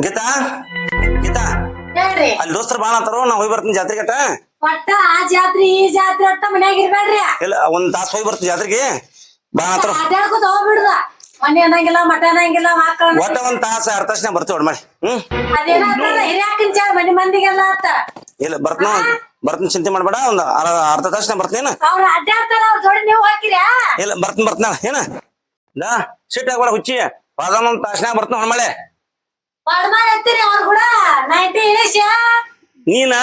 ಗೀತಾ ಗೀತಾ ಹೇಳ್ರಿ ಅಲ್ಲಿ ದೋಸ್ತರು ಬಾಳ ಅಂತಾರೋ ನಾ ಹೋಗಿ ಬರ್ತೀನಿ ಜಾತ್ರೆಗೆ ಅಟ್ಟ ಒಟ್ಟ ಆ ಜಾತ್ರಿ ಈ ಜಾತ್ರೆ ಒಟ್ಟ ಮನ್ಯಾಗ ಇರ್ಬೇಡ್ರಿ ಇಲ್ಲ ಒಂದ್ ತಾಸ್ ಹೋಗಿ ಬರ್ತೀನಿ ಜಾತ್ರೆಗೆ ಬಾ ಅಂತಾರ ಅಡ್ಯಾಡ್ಕೊತ ಹೋಗ್ಬಿಡುದ ಮನೆ ಅನ್ನಂಗಿಲ್ಲ ಮಠ ಅನ್ನಂಗಿಲ್ಲ ಮಕ್ಕಳ ಒಟ್ಟ ಒಂದ್ ತಾಸ ಅರ್ಧ ತಾಸ್ನ್ಯಾಗ ಬರ್ತೀವಿ ಒಡ್ ಮಾಡಿ ಅದೇನಾಗ್ತದ ಹಿರಿಯಾಕಿನ ಜಾಗ ಮನೆ ಮಂದಿಗೆಲ್ಲ ಆತ ಇಲ್ಲ ಬರ್ತೀನಿ ಚಿಂತೆ ಮಾಡ್ಬೇಡ ಒಂದ್ ಅರ್ಧ ತಾಸ್ನ್ಯಾಗ ಬರ್ತೀನಿ ಅವ್ರ ಅಡ್ಡಾಡ್ತಾರ ಅವ್ರ ಜೋಡಿ ನೀವು ಹಾಕಿರ್ಯಾ ಇಲ್ಲ ಬರ್ತೀನಿ ಏನ ನಾ ಸಿಟ್ ಆಗ್ಬೇಡ ಹುಚ್ಚಿ ಒಂದ್ ತಾಸ್ನ್ಯಾಗ ಬರ್ತೀನಿ ಹೊಣ್ಮಳೆ ಬಡ್ಮಾಡ್ ಎತ್ತೀರಿ ಅವ್ರ ಕೂಡ ನೈಂಟಿ ಇಳಿಸ್ಯ ನೀನ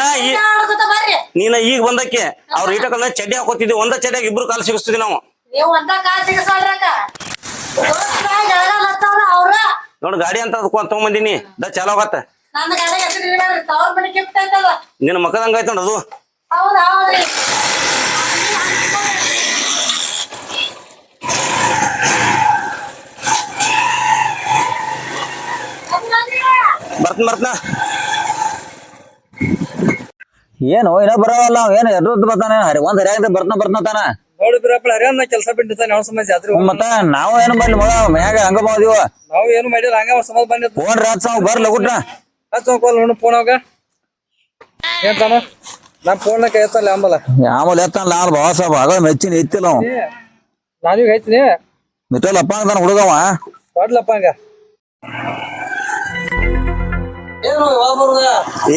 ಈಗ ಬಂದಕ್ಕೆ ಅವ್ರ ಈಟಕಲ್ಲ ಚಡ್ಡಿ ಹಾಕೋತಿದ್ವಿ ಒಂದ ಚಡ್ಡಿಯಾಗ ಇಬ್ರು ಕಾಲು ಸಿಗಿಸ್ತಿದ್ವಿ ನಾವು ನೀವು ಒಂದ ಕಾಲ್ ಸಿಗಸಾಡ್ರಕ ಅವ್ರ ನೋಡ್ ಗಾಡಿ ಅಂತ ತಗೊಂಬಂದಿನಿ ಚಾಲೋ ಆಗತ್ತ ನನ್ನ ಗಾಡಿ ಹೆಸರು ತವ್ರ ಮನೆ ಗಿಫ್ಟ್ ಐತದ ನಿನ್ನ ಮಕ್ಕದಂಗ ಆಯ್ತು ನೋಡ್ ಅದು ಹೌದ್ ಹೌದ್ರಿ ಬರ್ತೀನಿ ಏನು ಇನ್ನ ಬರವಲ್ಲ ಏನು ಎದ್ದು ಬರ್ತಾನೆ ಒಂದ್ ಹರಿಯಾಗ ಬರ್ತಾನ ನೋಡಿದ್ರಪ್ಪ ಹರಿಯನ್ನ ಕೆಲಸ ಬಿಟ್ಟಿರ್ತಾನೆ ಯಾವ ಸಮಯ ಜಾತ್ರೆ ಮತ್ತ ನಾವು ಏನು ಮಾಡ್ಲಿ ಮಗ ಮ್ಯಾಗ ಹಂಗ ಬಂದಿವ ನಾವು ಏನು ಮಾಡಿಲ್ಲ ಹಂಗ ಸಮಾಜ ಬಂದಿತ್ತು ಫೋನ್ ರಾತ್ ಬರ್ಲ ಗುಟ್ರ ಹಚ್ಚೋಕಲ್ ನೋಡು ಫೋನ್ ಅವಾಗ ಏನ್ತಾನ ನಾ ಫೋನ್ ಕೈತಲ್ಲ ಅಂಬಲ್ಲ ಆಮೇಲೆ ಎತ್ತಾನ ಲಾಲ್ ಬಾಸ ಆಗ ಮೆಚ್ಚಿನ ಎತ್ತಿಲ್ಲ ಅವ ನಾನೀಗ ಐತೀನಿ ಮಿಟ್ಟಲ್ಲಪ್ಪ ಅಂತಾನ ಹುಡುಗವ ಕೊಡ್ಲಪ್ಪ ಹಂಗ ಏನು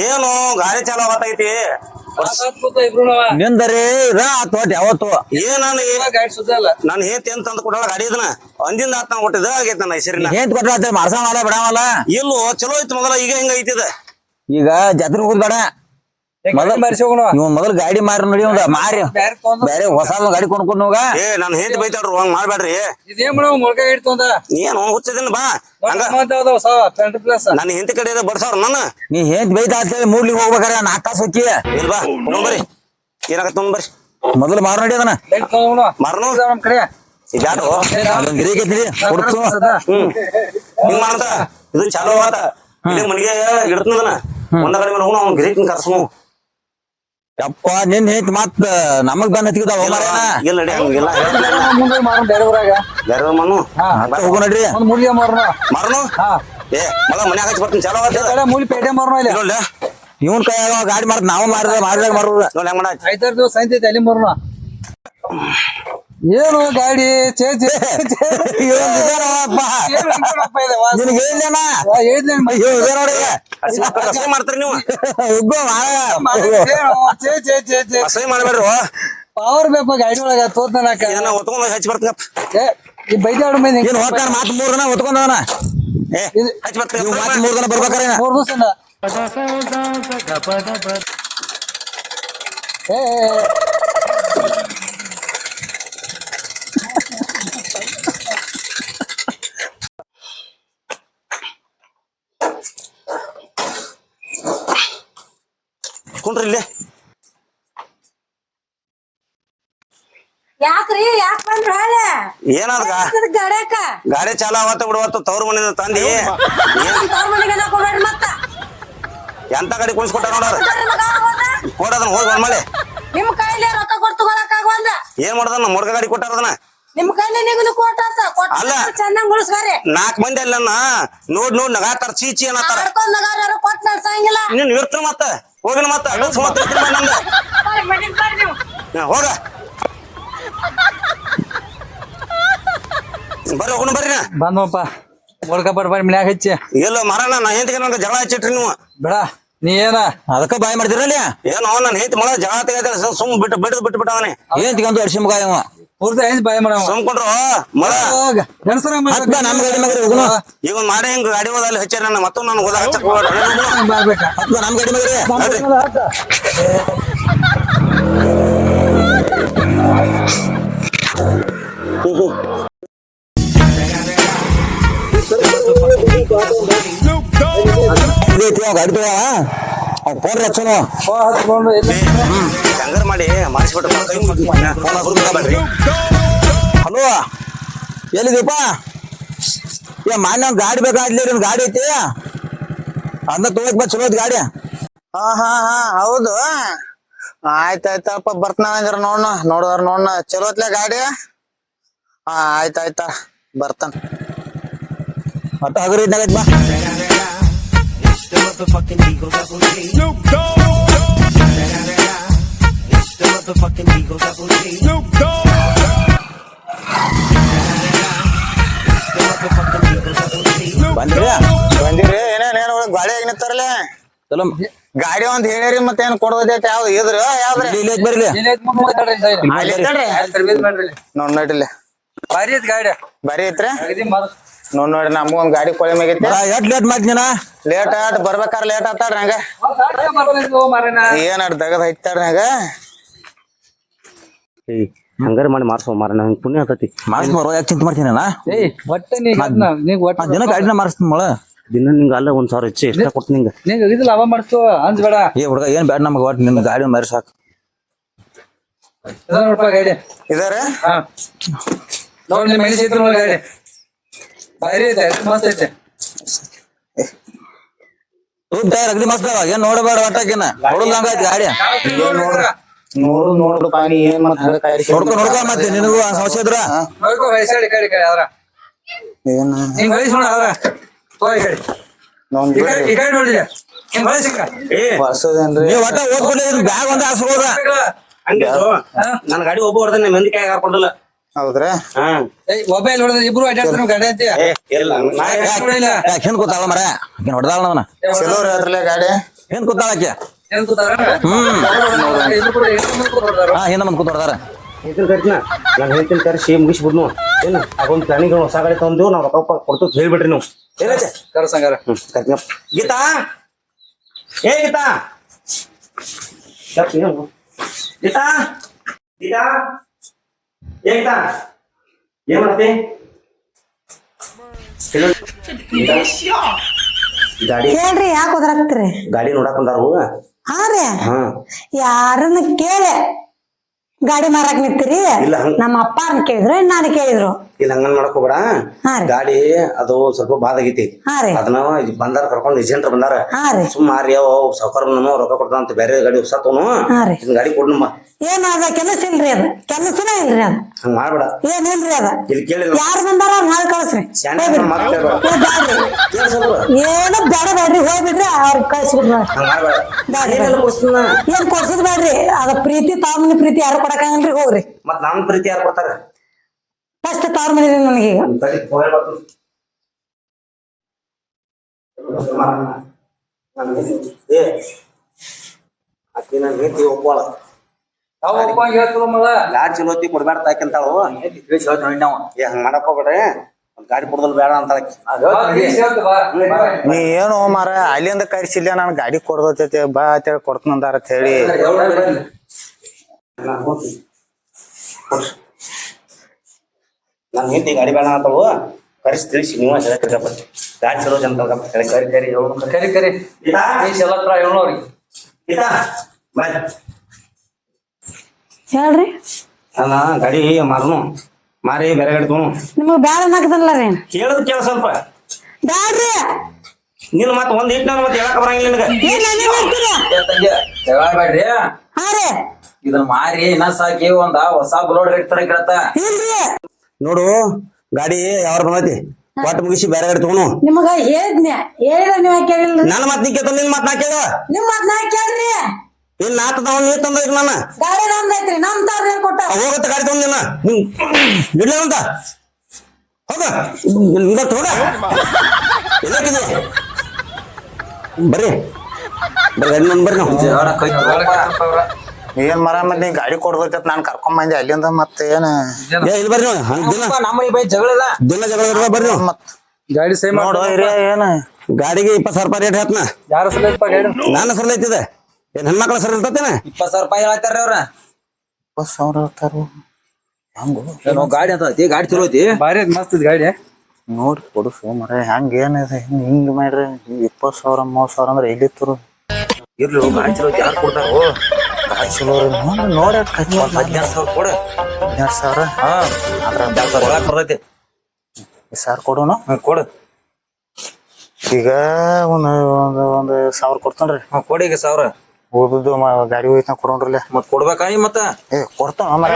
ಏನು ಗಾಡಿ ಚಾಲೋ ಆಗತೈತಿ ನಿಂದರಿ ಇದ ತೋಟ ಯಾವತ್ತು ಗಾಡಿ ಸುದ್ದ ಅಲ್ಲ ನಾನು ಹೇಂತ ಏನ್ ತಂದು ಕೊಡಲ್ಲ ಗಾಡಿ ಇದನ್ನ ಒಂದಿಂದ ಆತ ಕೊಟ್ಟಿದ ಆಗೈತೆ ನನ್ನ ಹೆಸರಿನ ಏನ್ ಕೊಟ್ಟ ಮಾರ್ಸವಲ್ಲ ಬಿಡವಲ್ಲ ಇಲ್ಲೋ ಚಲೋ ಐತಿ ಮೊದಲ ಈಗ ಹೆಂಗ ಐತಿದ ಈಗ ಜಾತ್ರೆ ಹೋಗುದ್ ಬೇಡ ಇವ್ ಮೊದಲು ಗಾಡಿ ಮಾರಿ ನೋಡಿ ಮಾರಿ ಬೇರೆ ಹೊಸ ಗಾಡಿ ಕೊಂಡ್ಕೊಂಡು ಹೋಗ ನಾನು ಹೇಂತ ಬೈತಾಳ್ರು ಹಂಗ ಮಾಡ್ಬೇಡ್ರಿ ಇದೇನ್ ಮಾಡೋ ಮೊಳಕ ಇಡ್ತೊಂದ ಏನು ಹುಚ್ಚದಿನ ಬಾ ನನ್ನ ಹೆಂತ ಕಡೆ ಬಡ್ಸವ್ರ ನನ್ನ ನೀ ಏನ್ ಬೈತಾ ಅಂತೇಳಿ ಮೂಡ್ಲಿಗೆ ಹೋಗ್ಬೇಕಾರ ನಾಲ್ಕು ತಾಸು ಹೊಕ್ಕಿ ಇಲ್ ಬಾ ಬರ್ರಿ ಏನಾಗತ್ತ ಬರ್ರಿ ಮೊದಲು ಮಾರ್ ನೋಡಿ ಅದನ್ನ ಮಾರ್ನು ನಮ್ ಕಡೆ ಇದ್ಯಾರು ಗಿರಿಕೈತಿ ಕೊಡ್ತು ಹಿಂಗ್ ಮಾಡ್ತ ಇದು ಚಾಲೋ ಆತ ಮನೆಗೆ ಇಡ್ತದನ ಒಂದ ಕಡೆ ಹೋಗೋಣ ಅವ್ನ ಗಿರಿಕಿನ ಕರ್ಸು ಯಪ್ಪ ನಿನ್ ಹೇತ್ ಮತ್ ನಮಗ್ ಬಂದ್ ಹತ್ತಿದಾವ ಇಲ್ಲ ನಡಿ ಹಂಗಿಲ್ಲ ಮುಂದೆ ಮಾರ ಬೇರೆ ಊರಾಗ ಬೇರೆ ಮನು ಹೋಗು ನಡ್ರಿ ಒಂದ್ ಮೂಲಿಗೆ ಮಾರನ ಮಾರ್ನು ಏ ಮಗ ಮನ್ಯಾಗ ಹಚ್ಚಿ ಬರ್ತೀನಿ ಚಾಲೋ ಆತ ಮೂಲಿ ಪೇಟೆ ಮಾರನ ಇಲ್ಲ ನೋಡ್ಲ ಇವನ್ ಕೈಯಾಗ ಗಾಡಿ ಮಾರ್ತ ನಾವು ಮಾರಿದಾಗ ಮಾರುದ ನೋಡ್ ಹೆಂಗ್ ಮಾಡ ಐದಾರು ದಿವಸ ಐತೈತಿ ಅಲ್ಲಿ ಮಾರನ ಏನು ಗಾಡಿ ಚೇ ಚೇ ಮಾಡ್ತೀರಿ ನೀವು ಅಸಹ್ಯ ಮಾಡ್ಬೇಡ್ರಿ ಪವರ್ ಬೇಪ ಗಾಡಿ ಒಳಗ ತೋತನಕ ಹೊತ್ಕೊಂಡ್ ಹಚ್ಚಿ ಬರ್ತೀನಿ ಈ ಬೈದಾಡ ಮೇಲೆ ಏನ್ ಹೋಗ್ತಾನ ಮಾತ್ 3 ದಿನ ಹೊತ್ಕೊಂಡವನ ಹಚ್ಚಿ ಬರ್ತೀನಿ ಮಾತ್ 3 ದಿನ ಬರ್ಬೇಕಾರೆ 3 ದಿವಸ ಏ ಕುಂಡ್ರಿ ಇಲ್ಲಿ ಯಾಕ್ರಿ ಯಾಕ್ ಬಂದ್ರ ಹೇಳ ಏನಾದ ಗಡ್ಯಾಕ ಗಾಡಿ ಚಾಲ ಅವತ್ತ ಬಿಡುವತ್ತು ತವ್ರ ಮನೆಯಿಂದ ತಂದಿ ತವ್ರ ಮನೆಗೆ ಹಾಕೋಬೇಡ್ರಿ ಮತ್ತ ಎಂತ ಗಾಡಿ ಕುಣಿಸ್ಕೊಟ್ಟ ನೋಡ್ರ ಕೊಡದನ್ ಹೋಗಿ ಬಂದ್ಮೇಲೆ ನಿಮ್ ಕೈಲಿ ರೊಕ್ಕ ಕೊಟ್ಟು ತಗೊಳಕ್ ಆಗವಲ್ದ ಏನ್ ಮಾಡ್ದನ ಮುಡ್ಕ ಗಾಡಿ ಕೊಟ್ಟಾರದನ ನಿಮ್ ಕೈಲಿ ನಿಗನು ಕೊಟ್ಟಾತ ಅಲ್ಲ. ಚೆನ್ನಾಗ್ ಉಳಿಸ್ಬಾರಿ 4 ಮಂದಿ ಅಲ್ಲ ನೋಡ್ ನಗಾತಾರ ಚೀಚಿ ಅನ್ನತಾರ ಕರ್ಕೊಂಡ್ ನಗಾರ ಕೊಟ್ಟು ನಡ್ಸಂಗಿಲ್ಲ ನೀನ್ ಇರ್ತ ಮತ್ತ ಹೋಗಿನ ಮತ್ತ ಅಡ್ವಾನ್ಸ್ ಮತ್ತ ನಂದ ಹೋಗ ಬರ್ರಿ ಹೋಗೋಣ ಬರ್ರಿ ಬಂದಪ್ಪ ಮೊಳಕ ಬರ್ಬಾರಿ ಮನ್ಯಾಗ ಹಚ್ಚಿ ಎಲ್ಲ ಮರಣ ನಾ ಹೆಂತಿಗೆ ನಂಗೆ ಜಗಳ ಹಚ್ಚಿಟ್ರಿ ನೀವು ಬೇಡ ನೀ ಏನ ಅದಕ್ಕ ಬಾಯ್ ಮಾಡ್ತಿರಲ್ಲ ಏನೋ ನಾನು ಹೆಂತಿ ಮಳ ಜಗಳ ತೆಗೆದ ಸುಮ್ ಬಿಟ್ಟು ಏನ್ ತಿಂದು ಅರ್ಶಿ ಮಗ ಇವ ಪೂರ್ತಿ ಐದು ಬಾಯ್ ಮಾಡವ ಸುಮ್ಕೊಂಡ್ರು ಮಳ ಗಣಸರ ನಮ್ ಗಾಡಿ ಮಗ ಹೋಗುನು ಈಗ ಮಾಡಿ ಹಿಂಗ ಗಾಡಿ ಹೋದಲ್ಲಿ ಹಚ್ಚಾರ ನನ್ನ ಮತ್ತೊಂದು ನಾನು ಹೋದ ಹಚ್ಚಕ್ ಬರ್ಬೇಕ ಹತ್ಕ ನಮ್ ಗಾಡಿ ಮಗ ಗಾಡಿ ತಗೋ ಫೋನ್ ಹಚ್ಚೋನು ಹಂಗಾರ ಮಾಡಿ ಮಾಡಿಸ್ಬಿಟ್ಟು ಫೋನ್ ಹಲೋ ಎಲ್ಲಿದೀಪ ಏ ಮಾನ್ಯ ಗಾಡಿ ಬೇಕಾದ್ಲಿ ನಿನ್ ಗಾಡಿ ಐತಿ ಅದನ್ನ ತಗೋಕ್ ಬಾ ಚಲೋ ಐತಿ ಗಾಡಿ ಹಾ ಹೌದು ಆಯ್ತಾಯ್ತಪ್ಪ ಬರ್ತನಾವಂದ್ರ ನೋಡೋಣ ಚಲೋ ಐತ್ಲೆ ಗಾಡಿ ಹಾ ಆಯ್ತಾಯ್ತ ಬರ್ತಾನ ಮತ್ತ ಹಗರಿ ಇದ್ನಾಗೈತ್ ಬಾ ಬಂದ್ರಿ ಬಂದಿರಿ ಏನೇನ್ ಗಾಡಿ ಆಗಿ ನಿಂತಾರಲ್ಲ ಚಲೋ ಗಾಡಿ ಒಂದ್ ಹೇಳಿರಿ ಮತ್ತೇನ್ ಕೊಡೋದೈತೆ ಯಾವ್ದು ಇದ್ರ ಯಾವ್ದ್ರಿ ಇಲ್ಲಿ ಇಲ್ಲಿ ಬರ್ಲಿ ಅಲ್ಲಿ ಐತಲ್ರಿ? ನೋಡ್ ನೋಡಿಲ್ಲ ಭಾರಿ ಐತಿ ಗಾಡಿ ಬರೀ ಐತ್ರಿ ಅಗದಿ ಮಸ್ತ್. ನೋಡ್ ನೋಡ್ರಿ ನಮಗ ಒಂದ್ ಗಾಡಿ ಕೊಳೆ ಮ್ಯಾಗೈತಿ ಎಷ್ಟ್ ಲೇಟ್ ಮಾಡ್ತೀನ ಲೇಟ್ ಆಟ್ ಬರ್ಬೇಕಾರ ಲೇಟ್ ಆತಾಡ್ರಿ ಹಂಗ ಏನ್ ಅಡ್ ದಗದ್ ಹೈತಾಡ್ರಿ ಹಂಗ ಹಂಗಾರ ಮಾಡಿ ಮಾರ್ಸೋ ಮಾರ ನಂಗೆ ಪುಣ್ಯ ಆತತಿ. ಮಾಡಿಸ್ಮಾರ ಯಾಕೆ ಚಿಂತೆ ಮಾಡ್ತೀನಿ ನಾ ಏಯ್ ಒಟ್ಟೆ ನೀಗ್ ಒಟ್ಟ ದಿನ ಗಾಡಿನ ಮಾಡಿಸ್ತೀನಿ ಮಳ ದಿನ ನಿಂಗೆ ಅಲ್ಲ 1,000 ಹೆಚ್ಚು ಎಷ್ಟ ಕೊಡ್ತೀನಿ ನಿಂಗೆ. ನೀಗ್ ಅಗದಿ ಲಾಭ ಮಾಡಿಸ್ತು ಅಂಜ್ಬೇಡ. ಏ ಹುಡುಗ ಏನ್ ಬ್ಯಾಡ ನಮ್ಗೆ ಒಟ್ಟು ನಿನ್ನ ಗಾಡಿ ಮಾರಿ ಸಾಕು. ರೂಪಾಯಿ ಗಾಡಿ ಇದಾರೆ ಹಾ ನೋಡ್ ನಿಮ್ ಮೆಣಸಿ ಐತಿ ನೋಡಿ ಗಾಡಿ ಭಾರಿ ಐತೆ ಮಸ್ತ್ ಐತೆ. ಅಗದಿ ಮಸ್ತ್ ಅವ ಏನ್ ನೋಡಬೇಡ ಒಟ್ಟಾಕಿನ ಹೊಡದಂಗ ಐತಿ ಗಾಡಿ ನೋಡು ಪಾನಿ ಏನ್ ಮತ್ ಹಂಗ ಕಾಯಿಸಿ ನೋಡ್ಕೊ ಮತ್ತೆ ನಿನಗೂ ಸಮಸ್ಯೆ ಇದ್ರ ನೋಡ್ಕೊ ವಯಸ್ಸಾಡಿ ಕಡಿ ಕಡಿ ಅದ್ರ ಏನ್ ಹಿಂಗ್ ವಯಸ್ಸು ನೋಡ ಅದ್ರ ತೋಯ್ ಕಡಿ ನೋಡ್ ಈ ಕಡೆ ನೋಡಿಲ್ಲ ಹಿಂಗ್ ವಯಸ್ಸು ವರ್ಷದೇನ್ರಿ ನೀವ್ ಒಟ್ಟ ಓದ್ಕೊಡ್ಲಿ ಬ್ಯಾಗ್ ಒಂದ ಹಾಸ್ಬೋದ ಹಂಗೆ ನನ್ನ ಗಾಡಿ ಒಬ್ಬ ಹೊಡೆದ ಮಂದಿ ಕೈ ಹಾಕೊಂಡಿಲ್ಲ. ಹೌದ್ರಾ ಹಾ ಒಬ್ಬ ಇಲ್ಲಿ ಹೊಡೆದ್ರೆ ಇಬ್ರು ಅಡ್ಡಾಡ್ತಾರ ಗಾಡಿ ಐತಿ ಇಲ್ಲ ನೋಡಿಲ್ಲ ಹಿಂದ್ ಕೂತಾಳ ಮರ ಆಕಿನ ಹೊಡೆದಾಳ ಅವನ ಚಲೋ ರೀ ಅದ್ರಲ್ಲೇ ಗಾಡಿ ಹಿಂದ್ ಕೂತಾಳ ಆಕೆ ಏನ್ ಕೂತಾರ ಇಬ್ರು ಕೂಡ ಹಾ ಹಿಂದ ಮುಂದ್ ಕೂತ್ ಹೊಡೆದಾರ ಇದ್ರ ಕಟ್ನ ನಾನು ಹೇಳ್ತೀನಿ ಕರೆಸಿ ಮುಗಿಸ್ಬಿಡ್ನು ಏನು ಅದೊಂದು ಪ್ಲಾನಿಂಗ್ ಹೊಸ ಗಾಡಿ ತಗೊಂಡು ನಾವು ರೊಕ್ಕ ಕೊಡ್ತು ಹೇಳ್ಬಿಡ್ರಿ ನೀವು ಏನೈತೆ ಕರ ಸಂಗಾರ ಕರ್ನಪ್ಪ ಗೀತಾ ಏ ಗೀತಾ ಗೀತಾ ಗೀತಾ ಏ ಗೀತಾ ಏನ್ ಮಾಡತ್ತೆ ಗಾಡಿ ಹೇಳ್ರಿ ಯಾಕೆ ಹೋದ್ರಾಕ್ತಿರಿ? ಗಾಡಿ ನೋಡಕ್ ಬಂದಾರು. ಹಾ ರೀ ಹಾ ಯಾರನ್ನ ಕೇಳಿ ಗಾಡಿ ಮಾರಾಕ್ ನಿಂತೀರಿ? ಇಲ್ಲ, ಹಂಗ್- ನಮ್ಮ ಅಪ್ಪಾರನ್ನ ಕೇಳಿದ್ರು ನಾನು ಕೇಳಿದ್ರು. ಇಲ್ಲ ಹಂಗನ್ ಮಾಡಕ್ ಹೋಗ್ಬೇಡ. ಹಾ ರೀ. ಗಾಡಿ ಅದು ಸ್ವಲ್ಪ ಬಾದ್ ಆಗೈತಿ. ಹಾ ರೀ. ಅದನ್ನ ಬಂದಾರ ಕರ್ಕೊಂಡ್ ಏಜೆಂಟ್ ಬಂದಾರ. ಹಾ ರೀ. ಸುಮಾರು ಯಾವ ಸಾವುಕಾರ ರೊಕ್ಕ ಕೊಡ್ತಾನ ಅಂತ ಬೇರೆ ಗಾಡಿ ಹೊಸತವನು ಹಾ ರೀ. ಇದನ್ ಗಾಡಿ ಕೊಡ್ನಮ್ಮ. ಏನ್ ಅದ ಕೆಲಸ ಇಲ್ರಿ ಅದ ಕೆಲಸನ ಇಲ್ರಿ ಅದ ಹಂಗ ಮಾಡ್ಬೇಡ. ಏನಿಲ್ರಿ ಅದ ಇಲ್ಲಿ ಕೇಳಿ ಯಾರು ಬಂದಾರ ಅವ್ರ ನಾಳೆ ಕಳಿಸ್ರಿ. ಏನು ಬೇಡ ಬೇಡ್ರಿ ಹೋಗ್ಬಿಡ್ರಿ ಅವ್ರ ಕಳ್ಸಿಬಿಡ್ರಿ. ಹಂಗ ಮಾಡ್ಬೇಡ. ಬ್ಯಾಡ್ರಿ, ಏನೆಲ್ಲ ಮುಗಿಸ್ತೀನ? ಏನ್ ಕೊಡ್ಸದ್ ಬೇಡ್ರಿ. ಅದ ಪ್ರೀತಿ ತಾಮನಿ ಪ್ರೀತಿ ಯಾರು ಕೊಡಕಂಗಿಲ್ರಿ. ಹೋಗ್ರಿ ಮತ್ ನಮ್ ಪ್ರೀತಿ ಯಾರು ಕೊಡ್ತಾರ? ಫಸ್ಟ್ ತಾವ್ರ ಮನೇರಿ ನನಗೀಗ. ಸರಿ, ಹೋಗಿ ಬರ್ತೀನಿ. ಏ ಆಕಿ ನನ್ ಹೆಂಡ್ತಿ ಒಪ್ಪಾಳ. ಯಾವ ಒಬ್ಬ ಹೇಳ್ತದ ಮಗ ಗಾಡಿ ಚಲೋತಿ ಕೊಡ್ಬೇಡ ತಾಕಂತಾಳು. ಏ ಹಂಗ ಮಾಡಕ್ ಹೋಗ್ಬೇಡ್ರಿ. ಒಂದ್ ಗಾಡಿ ಕೊಡದಲ್ ಬೇಡ ಅಂತ ನೀ ಏನು ಮಾರ ಅಲ್ಲಿಂದ ಕರ್ಸಿಲ್ಲ ನಾನು ಗಾಡಿ ಕೊಡ್ದೈತಿ ಬಾ ಅಂತೇಳಿ ಕೊಡ್ತನಂದಾರ ಅಂತ ಹೇಳಿ ನನ್ ಹೆಂಡತಿ ಗಾಡಿ ಬೇಡ ಅಂತಾಳು. ಕರೆಸಿ ತಿಳಿಸಿ ನೀವು ಗಾಡಿ ಚಲೋ ಅಂತ ಕರಿ ಕರಿ ಕರಿ ಕರಿ ಕರಿ ಎಲ್ಲತ್ರ ಹೇಳೋ ಅವ್ರಿಗೆ ಗೀತಾ ಬಾಯ್. ಹೇಳ್ರಿ ಅಲ್ಲ ಗಾಡಿ ಮಾರನು ಮಾರಿ ಬೇರೆ ಗಾಡಿ ತಗೋನು. ನಿಮಗ್ ಬ್ಯಾಡ ಅನ್ನಕದಲ್ಲ ರೀ. ಕೇಳದ್ ಕೇಳ ಸ್ವಲ್ಪ. ಬ್ಯಾಡ್ರಿ ನೀನು ಮತ್ತೆ ಒಂದ್ ಇಟ್ಟು ನಾನು ಮತ್ತೆ ಹೇಳಕ್ ಬರಂಗಿಲ್ಲ ನಿನಗ. ಏನ್ ನಾನೇ ಮಾಡ್ತೀರಿ? ಬೇಡ್ರಿ ಹಾ ರೀ ಇದನ್ನ ಮಾರಿ ಇನ್ನ ಸಾಕಿ ಒಂದ ಹೊಸ ಬುಲೋಡ್ ಇಡ್ತಾರ ಕೇಳತ್ತ ಇಲ್ರಿ ನೋಡು ಗಾಡಿ ಯಾವ್ರ ಬಂದೈತಿ ಒಟ್ಟು ಮುಗಿಸಿ ಬೇರೆ ಗಾಡಿ ತಗೋನು. ನಿಮಗ ಹೇಳಿದ್ನ ಹೇಳಿದ್ರ ನೀವ್ ಕೇಳಿಲ್ರಿ. ನನ್ನ ಮಾತ್ ನೀ ಕೇಳ್ತ ನಿನ್ ಮಾತ್ ನಾ ಕೇಳ. ನಿಮ್ ಮಾತ್ ನಾ ಕೇಳ್ರಿ. ಇನ್ ನಾ ತಂದ ನೀ ತಂದ ಈಗ ನನ್ನ ಗಾಡಿ ನಮ್ದೈತ್ರಿ ನಮ್ ತಾವ್ರ ಏನ್ ಕೊಟ್ಟ ಹೋಗತ್ತ ಗಾಡಿ ತಗೊಂಡ್ ನಿನ್ನ ಇಡ್ಲ ಅಂತ ಹೋಗ ಇವತ್ತು ಹೋಗ ಎಲ್ಲಾಕಿದೆ ಬರ್ರಿ ಬರ್ರಿ ಗಾಡಿ ನಂಬರ್ ಬರ್ರಿ ನಾವು ಏನ್ ಮರ ಮತ್ ನೀ ಗಾಡಿ ಕೊಡ್ದೈತಿ ನಾನ್ ಕರ್ಕೊಂಡ್ ಬಂದೆ ಅಲ್ಲಿಂದ ಮತ್ತೆ ಏನ್ ಏ ಇಲ್ಲಿ ಬರ್ರಿ ನಾವು ಹಂಗ ದಿನ ನಮ್ಮ ಬೈ ಜಗಳ ದಿನ ಜಗಳ ಬರ್ರಿ ನಾವು. ಮತ್ ಗಾಡಿ ಸೇಮ್ ನೋಡು ಹಿರಿಯ ಏನ್ ಗಾಡಿಗೆ 20,000 ರೂಪಾಯಿ ರೇಟ್ ಹೇಳ್ತನ. ಯಾರ ಸಲ ಗಾಡಿ ನನ್ನ ಹೆಸರು ಐತಿದೆ ಏನ್ ಹೆಣ್ಮಕ್ಳ ಹೆಸರು ಇರ್ತತೇನೆ. 20,000 ರೂಪಾಯಿ ಹೇಳ್ತಾರ ಅವ್ರ 20,000 ಹೇಳ್ತಾರ ಹೆಂಗು ಗಾಡಿ ಅಂತ ಐತಿ ಗಾಡಿ ಚಲೋ ಐತಿ ಭಾರಿ ಮಸ್ತ್ ಗಾಡಿ ನೋಡಿ ಕೊಡುಸು ಮರ ಹೆಂಗ ಏನಿದೆ ಹಿಂಗ್ ಮಾಡ್ರಿ 20,000 30,000 ಅಂದ್ರೆ ಎಲ್ಲಿತ್ತರು ಇರ್ಲಿ ಗಾಡಿ ಚಲೋ ಐತಿ ಯಾರು ಕೊಡ್ತಾರೋ ಗಾಡಿ ಚಲೋ ನೋಡಿ 12,000 ಕೊಡ 12,000 ಹಾ ಅದ್ರ 12,000 ಒಳಗ್ ಬರ್ತೈತಿ ಸಾರ್ ಕೊಡೋಣ ಕೊಡು ಈಗ ಒಂದ್ 1,000 ಕೊಡ್ತಾನ್ರಿ ಕೊಡಿ ಈಗ 1,000 ಉಳ್ದುದ್ದು ಗಾಡಿ ಹೋಯ್ತ ಕೊಡೋಣ್ರಲ್ಲ ಮತ್ ಕೊಡ್ಬೇಕಾ ನೀ ಮತ್ತ ಏ ಕೊಡ್ತಾನ ಮರ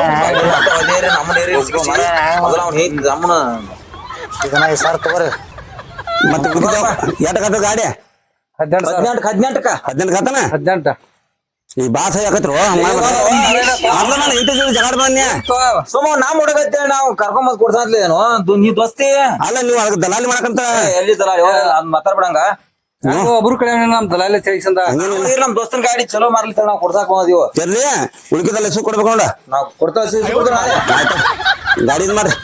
ಇದನ್ನ 5,000 ತಗೋರಿ ಮತ್ತೆ ಎಟ್ಟಕತ್ತ ಗಾಡಿ 18 ಸಾವಿರ 18 ಕತ್ತನ 18 ಈ ಬಾಸ ಯಾಕತ್ರು ನಾನು ಇಂಟರ್ವ್ಯೂ ಜಗಾಡ್ ಬಂದ್ಯ ಸುಮ್ಮ ನಾ ಹುಡುಗತ್ತೆ ನಾವು ಕರ್ಕೊಂಬಂದ್ ಕೊಡ್ಸಾದ್ಲೇನು ನೀ ದೋಸ್ತಿ ಅಲ್ಲ ನೀವು ಅದಕ್ಕೆ ದಲಾಲಿ ಮಾಡಕಂತ ಎಲ್ಲಿ ದಲಾಲಿ ಅದ್ ಮಾತಾಡ್ಬಿಡಂಗ ಒಬ್ರು ಕಡೆ ನಮ್ ದಲಾಲಿ ಚೈಸಂದ ನಮ್ ದೋಸ್ತನ್ ಗಾಡಿ ಚಲೋ ಮಾರ್ಲಿತ್ತ ನಾವ್ ಕೊಡ್ಸಾಕ್ ಬಂದಿವ್ ಎಲ್ಲಿ ಉಳ್ಕಿದಲ್ಲ ಹೆಸರು ಕೊಡ್ಬೇಕು ನೋಡ ನಾವ್ ಕೊಡ್ತಾ ಗಾಡಿ ಇದ್ ಮಾಡ್ರಿ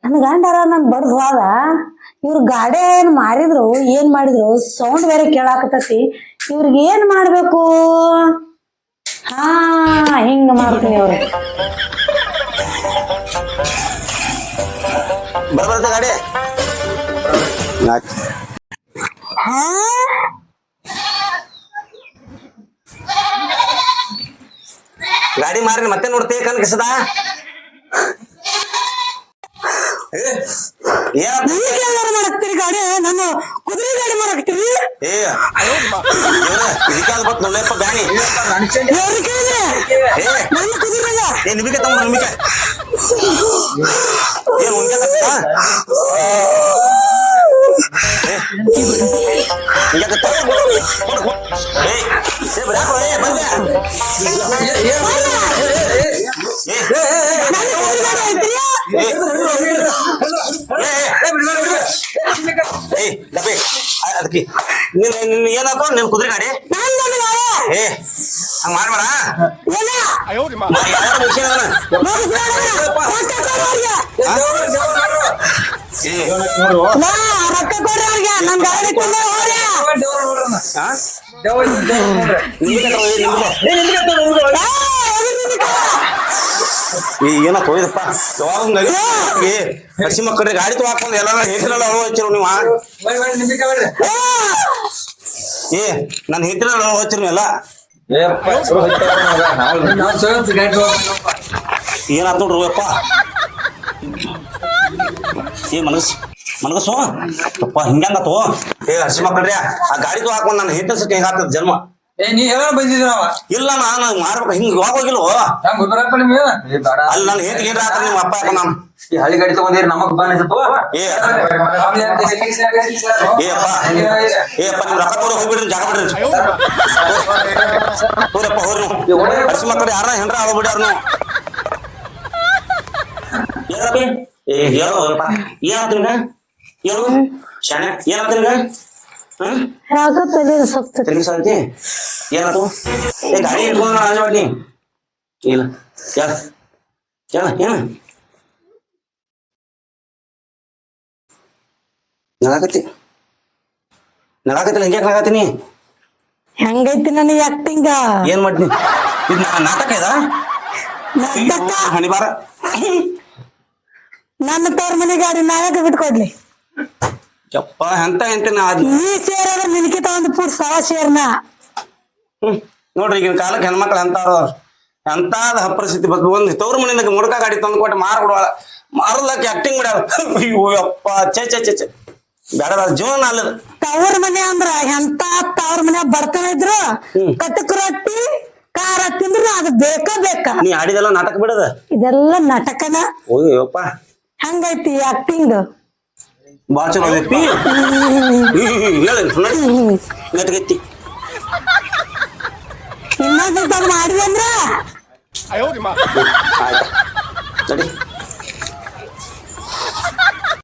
ನನ್ ಗಂಡರ ನನ್ ಬಡ್ದು ಹೋದ ಇವ್ರ ಗಾಡಿ ಏನ್ ಮಾರಿದ್ರು ಏನ್ ಮಾಡಿದ್ರು ಸೌಂಡ್ ಬೇರೆ ಕೇಳಾಕತೈತಿ ಇವ್ರಿಗೆ ಏನ್ ಮಾಡ್ಬೇಕು ಹಾ ಹಿಂಗ ಮಾಡ್ತೀನಿ ಅವ್ರು ಬರ್ಬಾರ್ದ ಗಾಡಿ ಹಾ ಗಾಡಿ ಮಾರಿ ಮತ್ತೆ ನೋಡ್ತೇ ಕನ್ಕಿಸದ ಮಾಡಕ್ತೀರಿ ಗಾಡಿ ನಾನು ಕುದುರೆ ಗಾಡಿ ಮಾಡಕ್ತೀರಿ ಇದಕ್ಕಾದ ಬತ್ ನೋಡಪ್ಪ ಬ್ಯಾನಿ ನನ್ನ ಕುದುರೆ ನಿಮಿಗೆ ತಮ್ಮ ನಿಮಿಗೆ ಏನ್ ಅದಕ್ಕೆ ಏನಾಯ್ತು ನಿನ್ ಕುದುರೆ ಗಾಡಿ ಹಂಗ ಮಾಡ್ಬೇಡ ರೊಕ್ಕ ಕೊಡ್ರಿ ಅವ್ರಿಗೆ ನನ್ ಗಾಡಿ ಏನ ತೊಯ್ದಪ್ಪ ಯಾವಾಗ ಹಸಿ ಮಕ್ಕಳಿಗೆ ಗಾಡಿ ತೊಗೊಂಡು ಎಲ್ಲ ಹೇಳ್ತಿರಲ್ಲ ಹಚ್ಚಿರು ನೀವು ನಾನು ಹೇಳ್ತಿರಲ್ಲ ಹಚ್ಚಿರು ಎಲ್ಲ ಏನಾತ್ ನೋಡ್ರಿ ಅಪ್ಪ ಮನಗಸು ಅಪ್ಪ ಹಿಂಗ್ಯಾಂಗತ್ತು ಹಸಿ ಮಕ್ಕಳ್ರಿ ಆ ಗಾಡಿದು ಹಾಕೊಂಡು ನಾನು ಹಿಟ್ಟಸಕ್ಕೆ ಹೆಂಗಾಗ್ತದ ಜನ್ಮ ನೀ ಹೇಳ ಬಂದಿದ್ರಿ ನಾವ ಇಲ್ಲ ನಾನು ಮಾಡ್ಬೇಕು ಹಿಂಗ್ ಯಾವಾಗ ಹೋಗಿಲ್ವೋ ಅಲ್ಲಿ ನಾನು ಹೇಗೆ ಏನ್ರ ಆತ ನಿಮ್ಮ ಅಪ್ಪ ಅಪ್ಪ ನಾನು ಈ ಹಳಿ ಗಾಡಿ ತಗೊಂಡಿರಿ ನಮಗ್ ಬಂದಿತ್ತು ಏಪ್ಪ ನಿಮ್ ರೊಕ್ಕ ತೋಡ ಹೋಗ್ಬಿಡ್ರಿ ಜಾಗ ಬಿಡ್ರಿ ಹೋರಪ್ಪ ಹೋರಿ ಹಸಿ ಮಕ್ಕಳು ಯಾರ ಹೆಂಡ್ರ ಆಗೋಗ್ಬಿಡ್ಯಾರ ನೀವು ಹೇಳಪ್ಪ ಏನಾತ ನಿಮ್ಗ ಹೇಳು ಶಾಣೆ ಏನಾತ ನಿಮ್ಗ ತೆರಿಗೆ ಸಾಧ್ಯ ಏನಾತು ಗಾಡಿ ಇಟ್ಕೊಂಡು ರಾಜ ಮಾಡಿ ಇಲ್ಲ ಏನ ನಗಾಕತ್ತಿಲ್ಲ ಹಿಂಗ್ಯಾಕ್ ನಗಾತೀನಿ ಹೆಂಗೈತಿ ನನಗೆ ಆಕ್ಟಿಂಗ್ ಏನ್ ಮಾಡ್ತೀನಿ ಇದು ನಾಟಕ ಇದ ಹಣಿ ಬಾರ ನನ್ನ ತವ್ರ ಮನೆ ಗಾಡಿ ನಾಯಕ ಬಿಟ್ಕೊಡ್ಲಿ ಯಪ್ಪ ಎಂತ ಎಂತನ ನೀ ಸೇರಿದ್ರೆ ನಿನಕಿತ ಒಂದು ಪುಟ್ ಸವ ಸೇರ್ನ ನೋಡ್ರಿ ಈಗಿನ ಕಾಲಕ್ಕೆ ಹೆಣ್ಮಕ್ಳು ಎಂತಾದ ಪರಿಸ್ಥಿತಿ ಬಂದು ಒಂದು ತವ್ರ ಮನೆಯಿಂದ ಮುಡ್ಕ ಗಾಡಿ ತಂದು ಕೊಟ್ಟು ಮಾರ್ಬಿಡುವ ಮಾರಲಕ್ಕೆ ಆಕ್ಟಿಂಗ್ ಮಾಡ್ಯಾರ ಅಯ್ಯೋ ಯಪ್ಪ ಚೆ ಚೆ ಚೆ ಚೆ ಬೇಡ ಜೀವನ ಅಲ್ಲದ ತವ್ರ ಮನೆ ಅಂದ್ರ ಎಂತ ತವ್ರ ಮನೆ ಬರ್ತಾನ ಇದ್ರು ಕಟಕ್ ರೊಟ್ಟಿ ಖಾರ ತಿಂದ್ರು ಅದು ಬೇಕ ನೀ ಆಡಿದೆಲ್ಲ ನಾಟಕ ಬಿಡದ ಇದೆಲ್ಲ ನಾಟಕನ ಓಯ್ಯಪ್ಪ ಹಂಗೈತಿ ಆಕ್ಟಿಂಗ್ ಬಾಳ ಚಲೋ ಐತಿ ನೆಟ್ಗೆತ್ತಿ ಇನ್ನೊಂದು ಮಾಡಿದಂದ್ರ ಆಯ್ತಾ